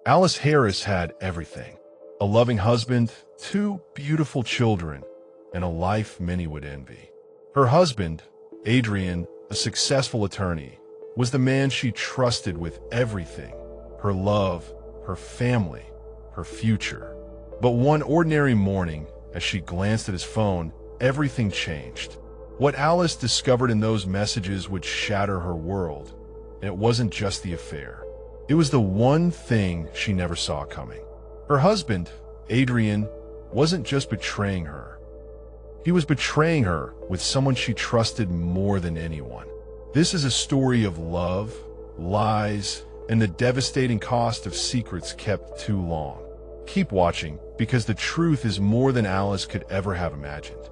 Alice Harris had everything: a loving husband, two beautiful children, and a life many would envy. Her husband, Adrian, a successful attorney, was the man she trusted with everything: her love, her family, her future. But one ordinary morning, as she glanced at his phone, everything changed. What Alice discovered in those messages would shatter her world, and it wasn't just the affair. It was the one thing she never saw coming. Her husband, Adrian, wasn't just betraying her. He was betraying her with someone she trusted more than anyone. This is a story of love, lies, and the devastating cost of secrets kept too long. Keep watching, because the truth is more than Alice could ever have imagined.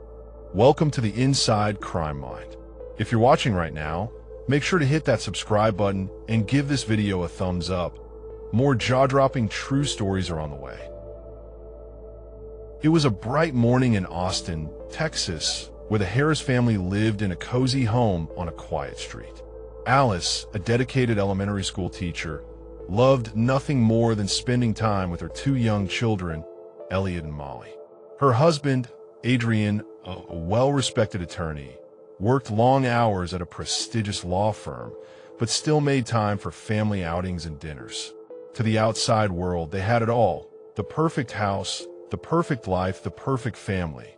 Welcome to the Inside Crime Mind. If you're watching right now, make sure to hit that subscribe button and give this video a thumbs up. More jaw-dropping true stories are on the way. It was a bright morning in Austin, Texas, where the Harris family lived in a cozy home on a quiet street. Alice, a dedicated elementary school teacher, loved nothing more than spending time with her two young children, Elliot and Molly. Her husband, Adrian, a well-respected attorney, worked long hours at a prestigious law firm, but still made time for family outings and dinners. To the outside world, they had it all: the perfect house, the perfect life, the perfect family.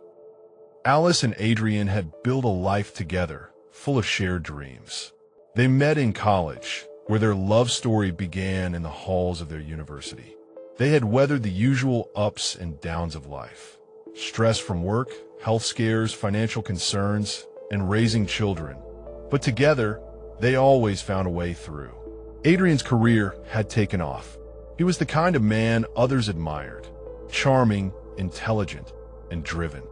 Alice and Adrian had built a life together, full of shared dreams. They met in college, where their love story began in the halls of their university. They had weathered the usual ups and downs of life: stress from work, health scares, financial concerns, and raising children. But together, they always found a way through. Adrian's career had taken off. He was the kind of man others admired: charming, intelligent, and driven.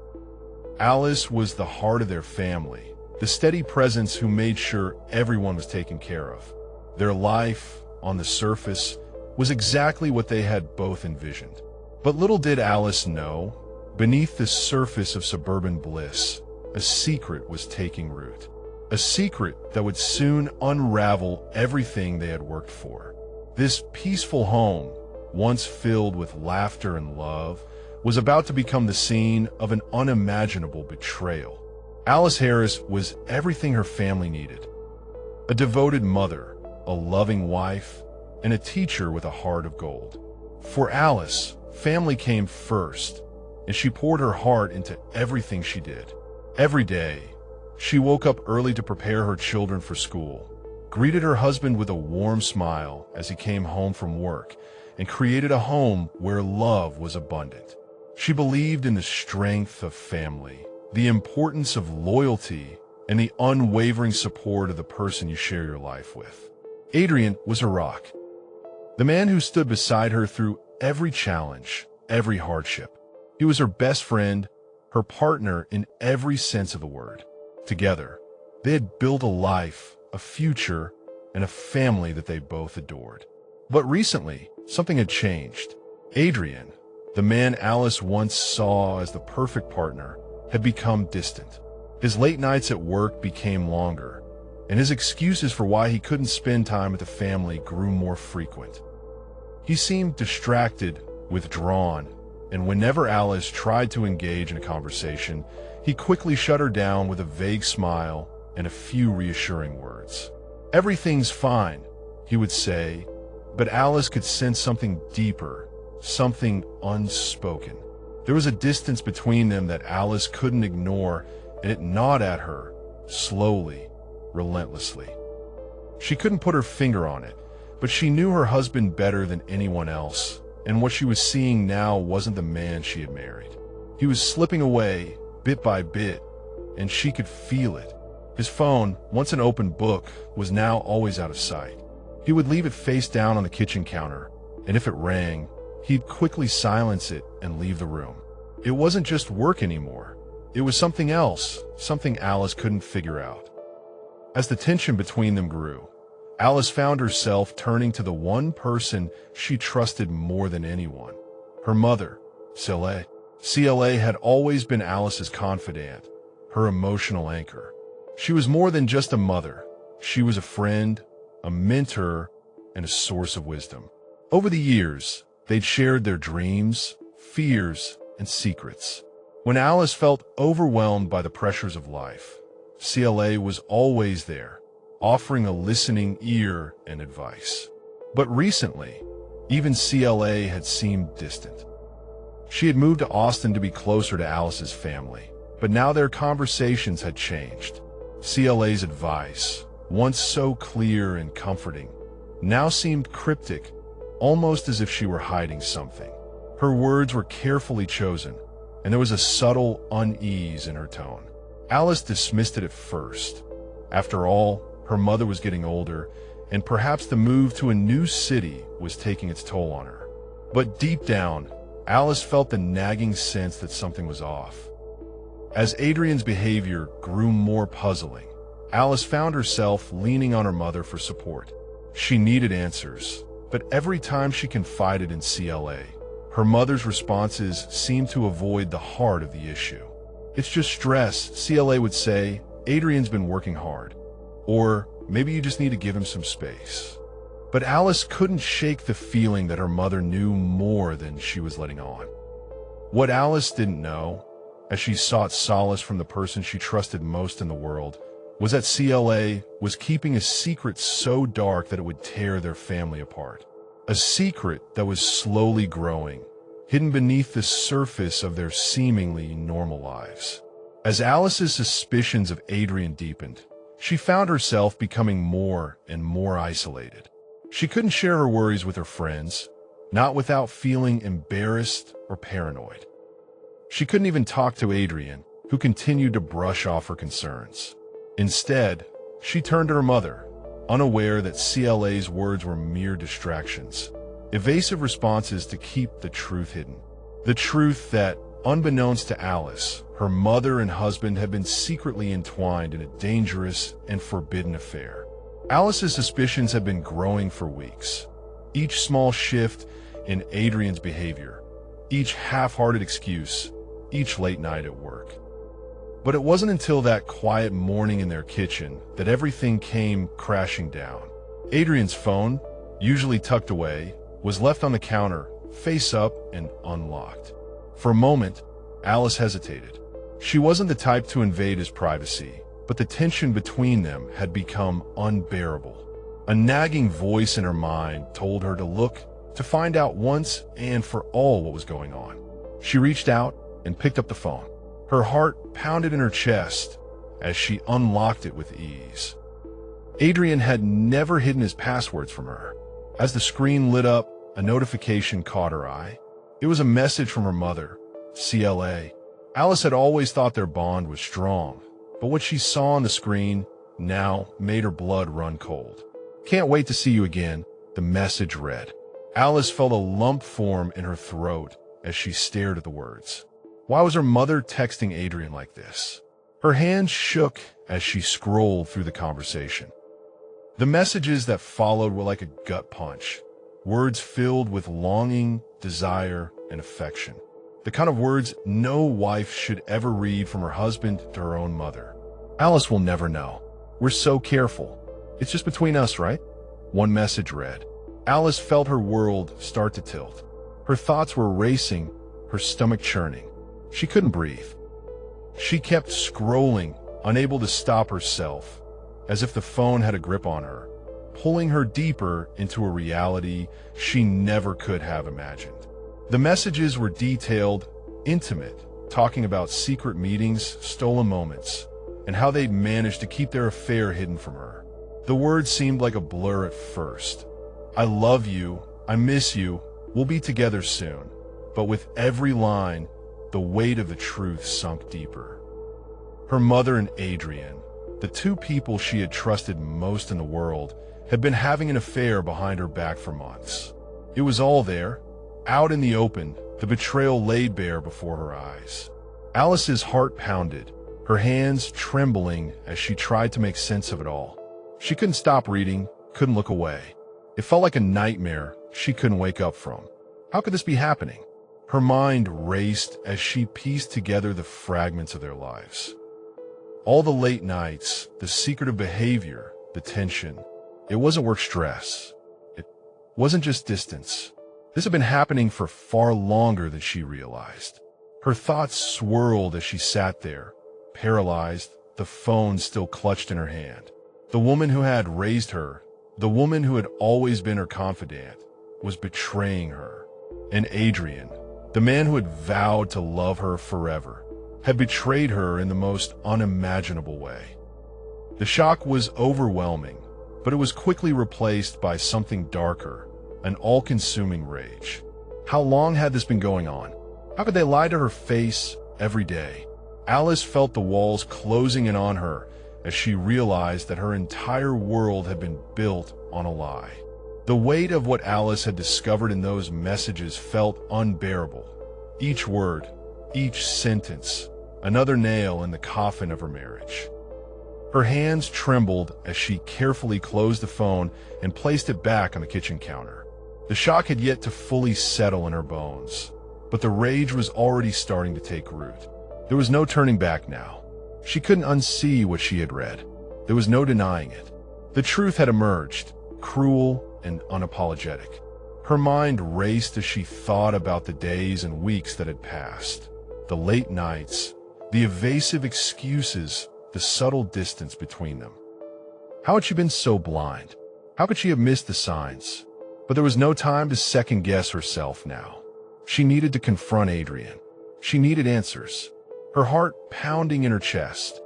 Alice was the heart of their family, the steady presence who made sure everyone was taken care of. Their life, on the surface, was exactly what they had both envisioned. But little did Alice know, beneath the surface of suburban bliss, a secret was taking root. A secret that would soon unravel everything they had worked for. This peaceful home, once filled with laughter and love, was about to become the scene of an unimaginable betrayal. Alice Harris was everything her family needed: a devoted mother, a loving wife, and a teacher with a heart of gold. For Alice, family came first, and she poured her heart into everything she did. Every day, she woke up early to prepare her children for school, greeted her husband with a warm smile as he came home from work, and created a home where love was abundant. She believed in the strength of family, the importance of loyalty, and the unwavering support of the person you share your life with. Adrian was her rock, the man who stood beside her through every challenge, every hardship. He was her best friend, her partner in every sense of the word. Together, they had built a life, a future, and a family that they both adored. But recently, something had changed. Adrian, the man Alice once saw as the perfect partner, had become distant. His late nights at work became longer, and his excuses for why he couldn't spend time with the family grew more frequent. He seemed distracted, withdrawn, and whenever Alice tried to engage in a conversation, he quickly shut her down with a vague smile and a few reassuring words. "Everything's fine," he would say, but Alice could sense something deeper, something unspoken. There was a distance between them that Alice couldn't ignore, and it gnawed at her, slowly, relentlessly. She couldn't put her finger on it, but she knew her husband better than anyone else, and what she was seeing now wasn't the man she had married. He was slipping away, bit by bit, and she could feel it. His phone, once an open book, was now always out of sight. He would leave it face down on the kitchen counter, and if it rang, he'd quickly silence it and leave the room. It wasn't just work anymore. It was something else, something Alice couldn't figure out. As the tension between them grew, Alice found herself turning to the one person she trusted more than anyone: her mother, CLA. CLA had always been Alice's confidant, her emotional anchor. She was more than just a mother. She was a friend, a mentor, and a source of wisdom. Over the years, they'd shared their dreams, fears, and secrets. When Alice felt overwhelmed by the pressures of life, CLA was always there, offering a listening ear and advice. But recently, even CLA had seemed distant. She had moved to Austin to be closer to Alice's family, but now their conversations had changed. CLA's advice, once so clear and comforting, now seemed cryptic, almost as if she were hiding something. Her words were carefully chosen, and there was a subtle unease in her tone. Alice dismissed it at first. After all, her mother was getting older, and perhaps the move to a new city was taking its toll on her. But deep down, Alice felt the nagging sense that something was off. As Adrian's behavior grew more puzzling, Alice found herself leaning on her mother for support. She needed answers, but every time she confided in CLA, her mother's responses seemed to avoid the heart of the issue. "It's just stress," CLA would say. "Adrian's been working hard." Or, "Maybe you just need to give him some space." But Alice couldn't shake the feeling that her mother knew more than she was letting on. What Alice didn't know, as she sought solace from the person she trusted most in the world, was that CLA was keeping a secret so dark that it would tear their family apart. A secret that was slowly growing, hidden beneath the surface of their seemingly normal lives. As Alice's suspicions of Adrian deepened, she found herself becoming more and more isolated. She couldn't share her worries with her friends, not without feeling embarrassed or paranoid. She couldn't even talk to Adrian, who continued to brush off her concerns. Instead, she turned to her mother, unaware that CLA's words were mere distractions, evasive responses to keep the truth hidden. The truth that, unbeknownst to Alice, her mother and husband had been secretly entwined in a dangerous and forbidden affair. Alice's suspicions had been growing for weeks. Each small shift in Adrian's behavior, each half-hearted excuse, each late night at work. But it wasn't until that quiet morning in their kitchen that everything came crashing down. Adrian's phone, usually tucked away, was left on the counter, face up and unlocked. For a moment, Alice hesitated. She wasn't the type to invade his privacy, but the tension between them had become unbearable. A nagging voice in her mind told her to look, to find out once and for all what was going on. She reached out and picked up the phone. Her heart pounded in her chest as she unlocked it with ease. Adrian had never hidden his passwords from her. As the screen lit up, a notification caught her eye. It was a message from her mother, CLA. Alice had always thought their bond was strong, but what she saw on the screen now made her blood run cold. "Can't wait to see you again," the message read. Alice felt a lump form in her throat as she stared at the words. Why was her mother texting Adrian like this? Her hands shook as she scrolled through the conversation. The messages that followed were like a gut punch, words filled with longing, desire, and affection. The kind of words no wife should ever read from her husband to her own mother. "Alice will never know. We're so careful. It's just between us, right?" One message read. Alice felt her world start to tilt. Her thoughts were racing, her stomach churning. She couldn't breathe. She kept scrolling, unable to stop herself, as if the phone had a grip on her, pulling her deeper into a reality she never could have imagined. The messages were detailed, intimate, talking about secret meetings, stolen moments, and how they'd managed to keep their affair hidden from her. The words seemed like a blur at first. "I love you, I miss you, we'll be together soon." But with every line, the weight of the truth sunk deeper. Her mother and Adrian, the two people she had trusted most in the world, had been having an affair behind her back for months. It was all there, out in the open, the betrayal laid bare before her eyes. Alice's heart pounded, her hands trembling as she tried to make sense of it all. She couldn't stop reading, couldn't look away. It felt like a nightmare she couldn't wake up from. How could this be happening? Her mind raced as she pieced together the fragments of their lives. All the late nights, the secretive behavior, the tension. It wasn't work stress. wasn't just distance. This had been happening for far longer than she realized. Her thoughts swirled as she sat there, paralyzed, the phone still clutched in her hand. The woman who had raised her, the woman who had always been her confidant, was betraying her. And Adrian, the man who had vowed to love her forever, had betrayed her in the most unimaginable way. The shock was overwhelming, but it was quickly replaced by something darker, an all-consuming rage. How long had this been going on? How could they lie to her face every day? Alice felt the walls closing in on her as she realized that her entire world had been built on a lie. The weight of what Alice had discovered in those messages felt unbearable. Each word, each sentence, another nail in the coffin of her marriage. Her hands trembled as she carefully closed the phone and placed it back on the kitchen counter. The shock had yet to fully settle in her bones, but the rage was already starting to take root. There was no turning back now. She couldn't unsee what she had read. There was no denying it. The truth had emerged, cruel and unapologetic. Her mind raced as she thought about the days and weeks that had passed, the late nights, the evasive excuses, the subtle distance between them. How had she been so blind? How could she have missed the signs? But there was no time to second-guess herself now. She needed to confront Adrian. She needed answers. Her heart pounding in her chest,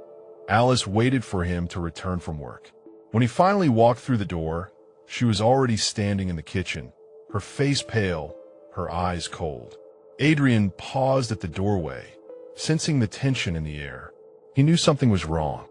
Alice waited for him to return from work. When he finally walked through the door, she was already standing in the kitchen, her face pale, her eyes cold. Adrian paused at the doorway, sensing the tension in the air. He knew something was wrong,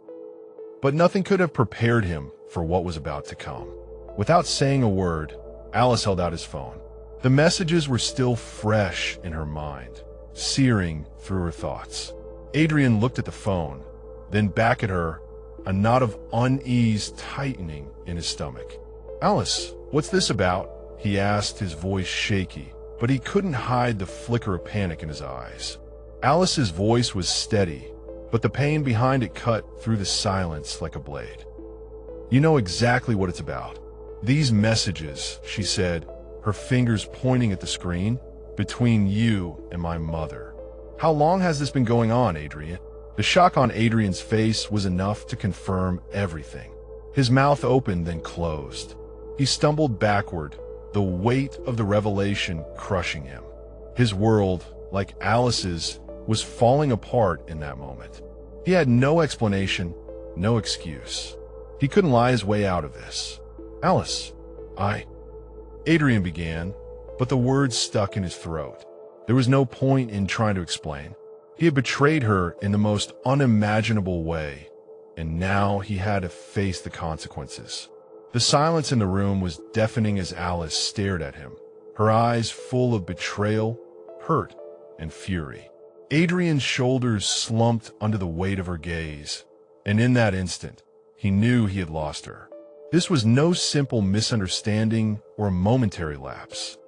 but nothing could have prepared him for what was about to come. Without saying a word, Alice held out his phone. The messages were still fresh in her mind, searing through her thoughts. Adrian looked at the phone, then back at her, a knot of unease tightening in his stomach. "Alice, what's this about?" he asked, his voice shaky, but he couldn't hide the flicker of panic in his eyes. Alice's voice was steady, but the pain behind it cut through the silence like a blade. "You know exactly what it's about. These messages," she said, her fingers pointing at the screen, "between you and my mother." "How long has this been going on, Adrian?" The shock on Adrian's face was enough to confirm everything. His mouth opened, then closed. He stumbled backward, the weight of the revelation crushing him. His world, like Alice's, was falling apart in that moment. He had no explanation, no excuse. He couldn't lie his way out of this. "Alice, Adrian began, but the words stuck in his throat. There was no point in trying to explain. He had betrayed her in the most unimaginable way, and now he had to face the consequences. The silence in the room was deafening as Alice stared at him, her eyes full of betrayal, hurt, and fury. Adrian's shoulders slumped under the weight of her gaze, and in that instant, he knew he had lost her. This was no simple misunderstanding or a momentary lapse.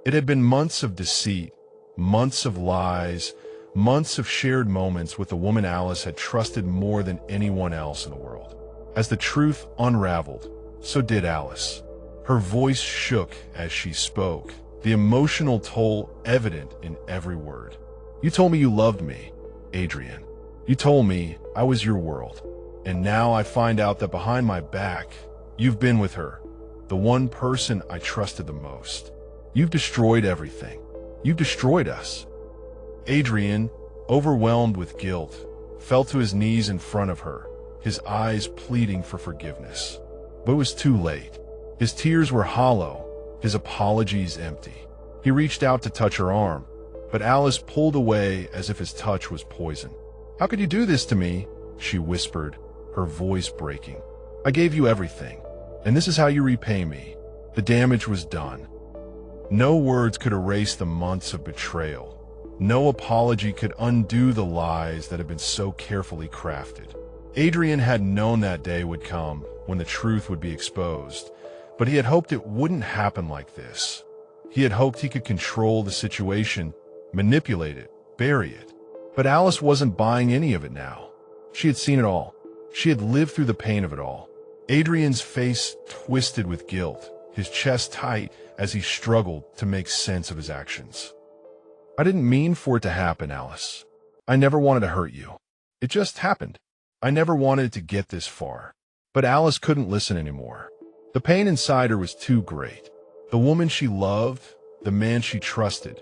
It had been months of deceit, months of lies, months of shared moments with the woman Alice had trusted more than anyone else in the world. As the truth unraveled, so did Alice. Her voice shook as she spoke, the emotional toll evident in every word. "You told me you loved me, Adrian. You told me I was your world. And now I find out that behind my back, you've been with her, the one person I trusted the most. You've destroyed everything. You've destroyed us." Adrian, overwhelmed with guilt, fell to his knees in front of her, his eyes pleading for forgiveness. But it was too late. His tears were hollow, his apologies empty. He reached out to touch her arm, but Alice pulled away as if his touch was poison. "How could you do this to me?" she whispered, her voice breaking. "I gave you everything, and this is how you repay me." The damage was done. No words could erase the months of betrayal. No apology could undo the lies that had been so carefully crafted. Adrian had known that day would come when the truth would be exposed, but he had hoped it wouldn't happen like this. He had hoped he could control the situation, manipulate it, bury it. But Alice wasn't buying any of it now. She had seen it all. She had lived through the pain of it all. Adrian's face twisted with guilt, his chest tight as he struggled to make sense of his actions. "I didn't mean for it to happen, Alice. I never wanted to hurt you. It just happened. I never wanted it to get this far." But Alice couldn't listen anymore. The pain inside her was too great. The woman she loved, the man she trusted,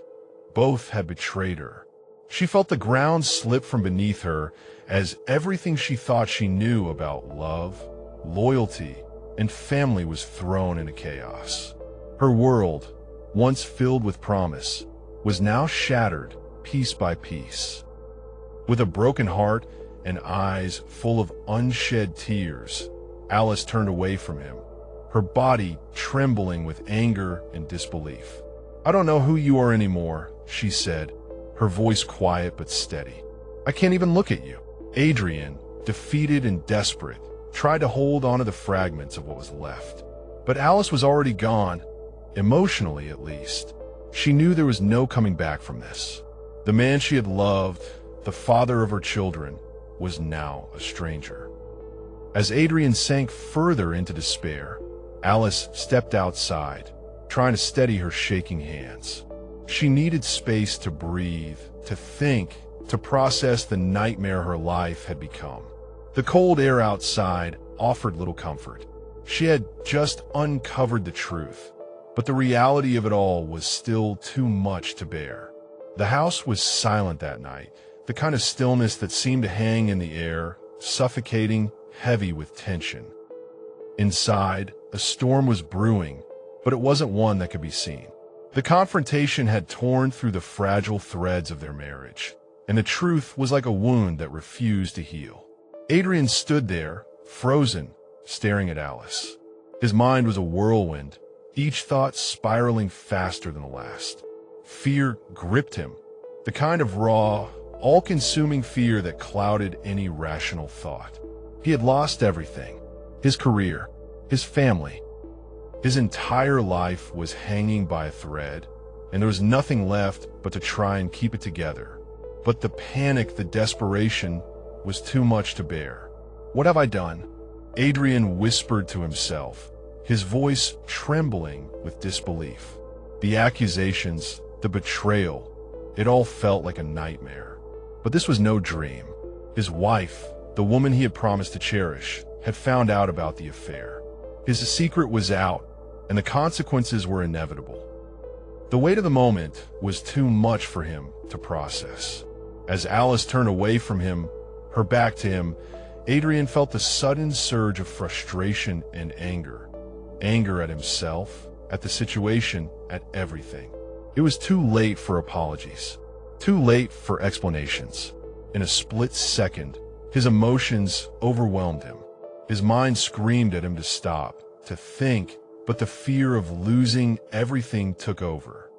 both had betrayed her. She felt the ground slip from beneath her as everything she thought she knew about love, loyalty, and family was thrown into chaos. Her world, once filled with promise, was now shattered piece by piece. With a broken heart and eyes full of unshed tears, Alice turned away from him, her body trembling with anger and disbelief. "I don't know who you are anymore," she said, her voice quiet but steady. "I can't even look at you." Adrian, defeated and desperate, tried to hold on to the fragments of what was left. But Alice was already gone, emotionally at least. She knew there was no coming back from this. The man she had loved, the father of her children, was now a stranger. As Adrian sank further into despair, Alice stepped outside, trying to steady her shaking hands. She needed space to breathe, to think, to process the nightmare her life had become. The cold air outside offered little comfort. She had just uncovered the truth, but the reality of it all was still too much to bear. The house was silent that night, the kind of stillness that seemed to hang in the air, suffocating, heavy with tension. Inside, a storm was brewing, but it wasn't one that could be seen. The confrontation had torn through the fragile threads of their marriage, and the truth was like a wound that refused to heal. Adrian stood there, frozen, staring at Alice. His mind was a whirlwind, each thought spiraling faster than the last. Fear gripped him, the kind of raw, all-consuming fear that clouded any rational thought. He had lost everything: his career, his family. His entire life was hanging by a thread, and there was nothing left but to try and keep it together. But the panic, the desperation, was too much to bear. "What have I done?" Adrian whispered to himself, his voice trembling with disbelief. The accusations, the betrayal, it all felt like a nightmare. But this was no dream. His wife, the woman he had promised to cherish, had found out about the affair. His secret was out, and the consequences were inevitable. The weight of the moment was too much for him to process. As Alice turned away from him, her back to him, Adrian felt the sudden surge of frustration and anger. Anger at himself, at the situation, at everything. It was too late for apologies, too late for explanations. In a split second, his emotions overwhelmed him. His mind screamed at him to stop, to think, but the fear of losing everything took over.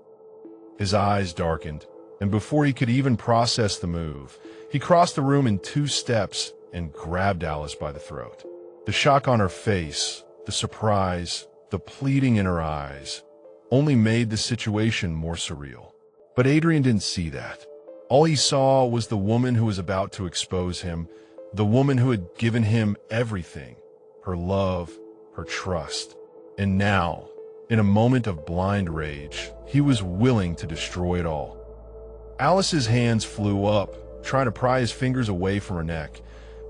His eyes darkened, and before he could even process the move, he crossed the room in 2 steps and grabbed Alice by the throat. The shock on her face, the surprise, the pleading in her eyes, only made the situation more surreal. But Adrian didn't see that. All he saw was the woman who was about to expose him, the woman who had given him everything, her love, her trust. And now, in a moment of blind rage, he was willing to destroy it all. Alice's hands flew up, trying to pry his fingers away from her neck,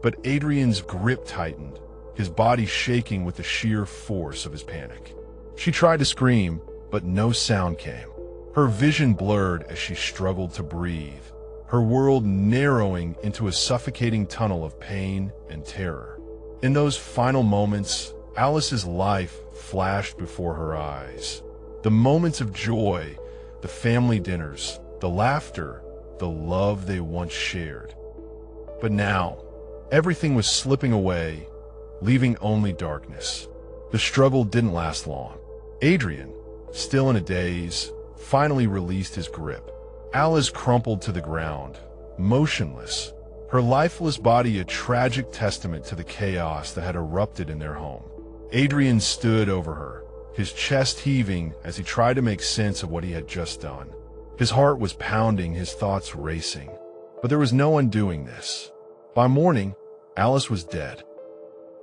but Adrian's grip tightened, his body shaking with the sheer force of his panic. She tried to scream, but no sound came. Her vision blurred as she struggled to breathe, her world narrowing into a suffocating tunnel of pain and terror. In those final moments, Alice's life flashed before her eyes. The moments of joy, the family dinners, the laughter, the love they once shared. But now, everything was slipping away, leaving only darkness. The struggle didn't last long. Adrian, still in a daze, finally released his grip. Alice crumpled to the ground, motionless, her lifeless body a tragic testament to the chaos that had erupted in their home. Adrian stood over her, his chest heaving as he tried to make sense of what he had just done. His heart was pounding, his thoughts racing. But there was no undoing this. By morning, Alice was dead.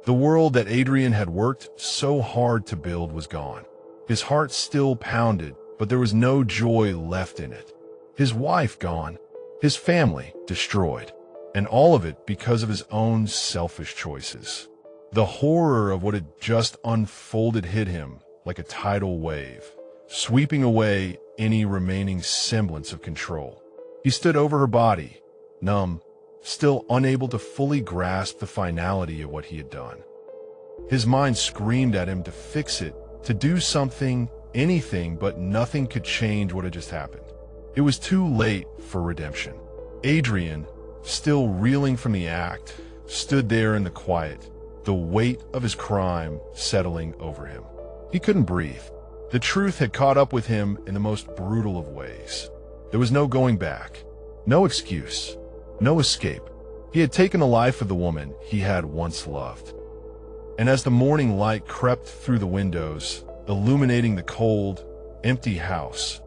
The world that Adrian had worked so hard to build was gone. His heart still pounded, but there was no joy left in it. His wife gone, his family destroyed, and all of it because of his own selfish choices. The horror of what had just unfolded hit him like a tidal wave, sweeping away any remaining semblance of control. He stood over her body, numb, still unable to fully grasp the finality of what he had done. His mind screamed at him to fix it, to do something, anything, but nothing could change what had just happened. It was too late for redemption. Adrian, still reeling from the act, stood there in the quiet, the weight of his crime settling over him. He couldn't breathe. The truth had caught up with him in the most brutal of ways. There was no going back, no excuse, no escape. He had taken the life of the woman he had once loved. And as the morning light crept through the windows, illuminating the cold, empty house,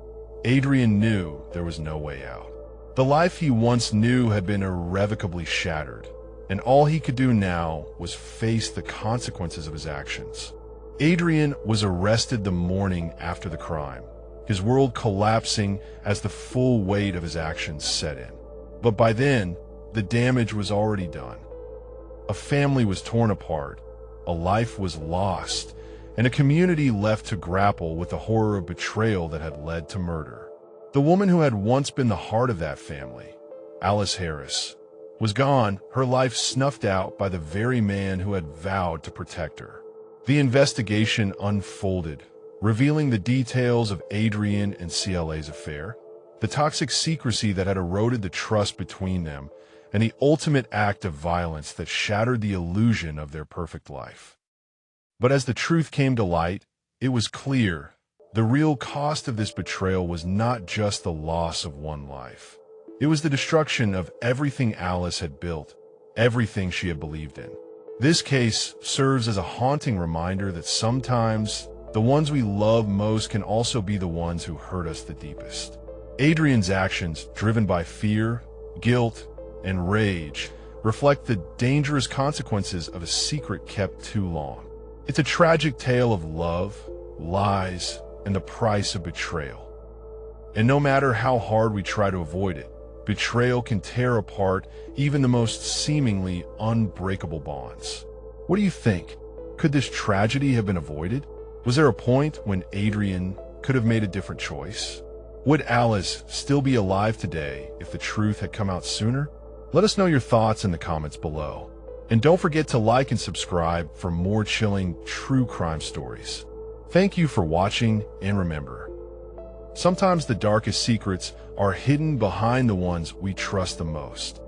Adrian knew there was no way out. The life he once knew had been irrevocably shattered, and all he could do now was face the consequences of his actions. Adrian was arrested the morning after the crime, his world collapsing as the full weight of his actions set in. But by then, the damage was already done. A family was torn apart, a life was lost, and a community left to grapple with the horror of betrayal that had led to murder. The woman who had once been the heart of that family, Alice Harris, was gone, her life snuffed out by the very man who had vowed to protect her. The investigation unfolded, revealing the details of Adrian and CLA's affair, the toxic secrecy that had eroded the trust between them, and the ultimate act of violence that shattered the illusion of their perfect life. But as the truth came to light, it was clear the real cost of this betrayal was not just the loss of one life. It was the destruction of everything Alice had built, everything she had believed in. This case serves as a haunting reminder that sometimes the ones we love most can also be the ones who hurt us the deepest. Adrian's actions, driven by fear, guilt, and rage, reflect the dangerous consequences of a secret kept too long. It's a tragic tale of love, lies, and the price of betrayal. And no matter how hard we try to avoid it, betrayal can tear apart even the most seemingly unbreakable bonds. What do you think? Could this tragedy have been avoided? Was there a point when Adrian could have made a different choice? Would Alice still be alive today if the truth had come out sooner? Let us know your thoughts in the comments below. And don't forget to like and subscribe for more chilling true crime stories. Thank you for watching, and remember, sometimes the darkest secrets are hidden behind the ones we trust the most.